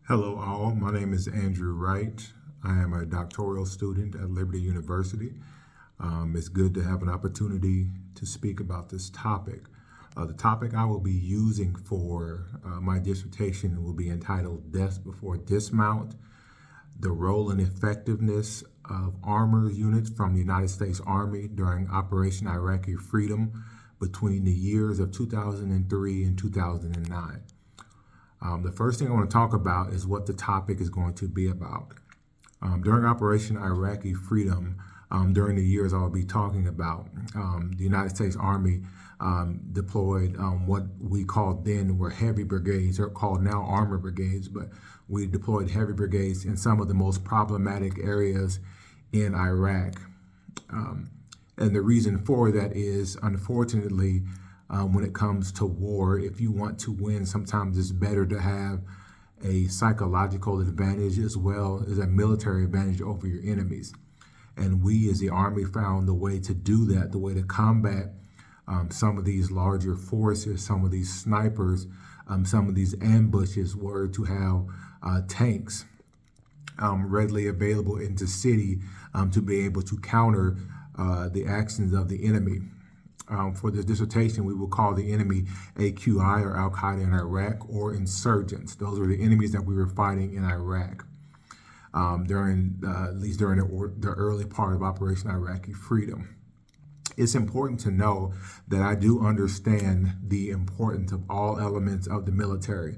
Hello all, my name is Andrew Wright. I am a doctoral student at Liberty University. It's good to have an opportunity to speak about this topic. The topic I will be using for my dissertation will be entitled Death Before Dismount, the Role and Effectiveness of Armor Units from the United States Army during Operation Iraqi Freedom between the years of 2003 and 2009. The first thing I want to talk about is what the topic is going to be about. During Operation Iraqi Freedom, during the years I'll be talking about, the United States Army deployed what we called then were heavy brigades. They're called now armor brigades, but we deployed heavy brigades in some of the most problematic areas in Iraq. And the reason for that is, unfortunately, when it comes to war, if you want to win, sometimes it's better to have a psychological advantage as well as a military advantage over your enemies. And we as the Army found the way to do that, the way to combat some of these larger forces, some of these snipers, some of these ambushes were to have tanks readily available in the city to be able to counter the actions of the enemy. For this dissertation, we will call the enemy AQI or Al-Qaeda in Iraq or insurgents. Those were the enemies that we were fighting in Iraq at least during the early part of Operation Iraqi Freedom. It's important to know that I do understand the importance of all elements of the military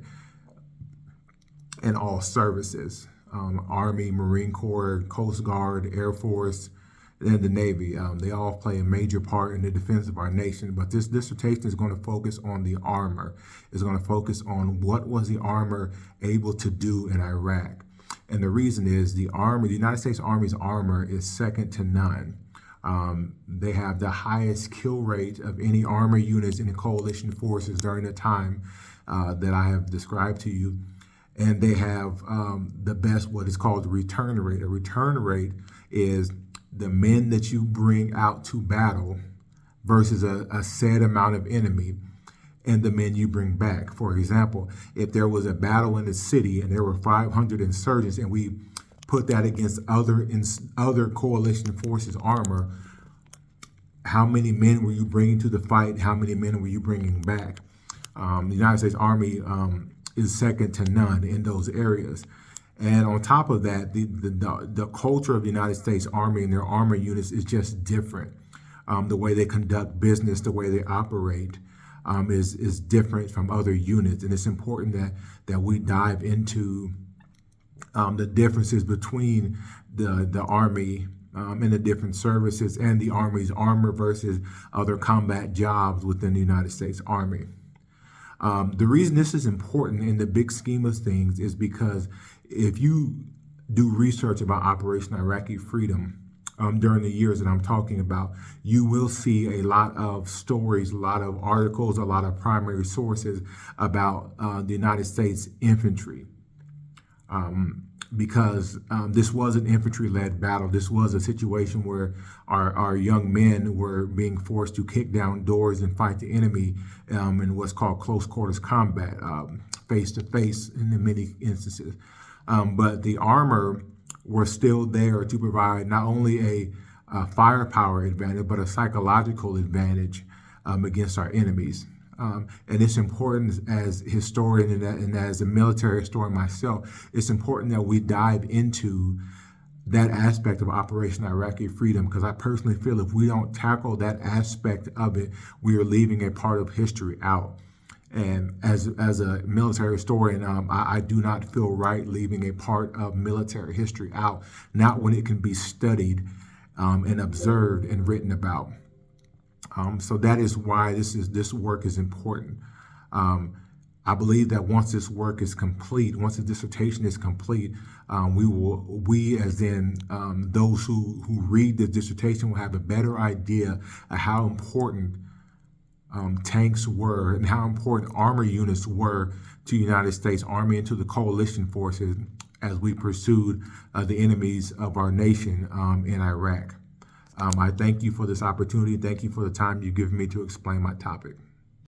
and all services, Army, Marine Corps, Coast Guard, Air Force, and the Navy. They all play a major part in the defense of our nation, but this dissertation is going to focus on the armor. It's going to focus on what was the armor able to do in Iraq. And the reason is the United States Army's armor is second to none. They have the highest kill rate of any armor units in the coalition forces during the time that I have described to you. And they have the best, what is called the return rate. A return rate is the men that you bring out to battle versus a set amount of enemy and the men you bring back. For example, if there was a battle in the city and there were 500 insurgents and we put that against other coalition forces armor, how many men were you bringing to the fight? How many men were you bringing back? The United States Army is second to none in those areas. And on top of that, the culture of the United States Army and their armor units is just different. The way they conduct business, the way they operate is different from other units. And it's important that we dive into the differences between the Army and the different services and the Army's armor versus other combat jobs within the United States Army. The reason this is important in the big scheme of things is because if you do research about Operation Iraqi Freedom during the years that I'm talking about, you will see a lot of stories, a lot of articles, a lot of primary sources about the United States infantry. Because this was an infantry-led battle. This was a situation where our young men were being forced to kick down doors and fight the enemy in what's called close quarters combat, face-to-face in many instances. But the armor were still there to provide not only a firepower advantage, but a psychological advantage against our enemies. And it's important as a historian and as a military historian myself, it's important that we dive into that aspect of Operation Iraqi Freedom, because I personally feel if we don't tackle that aspect of it, we are leaving a part of history out. And as a military historian, I do not feel right leaving a part of military history out, not when it can be studied and observed and written about. So that is why this work is important. I believe that once this work is complete, once the dissertation is complete, we as in those who read the dissertation will have a better idea of how important tanks were and how important armor units were to the United States Army and to the coalition forces as we pursued the enemies of our nation in Iraq. I thank you for this opportunity. Thank you for the time you've given me to explain my topic.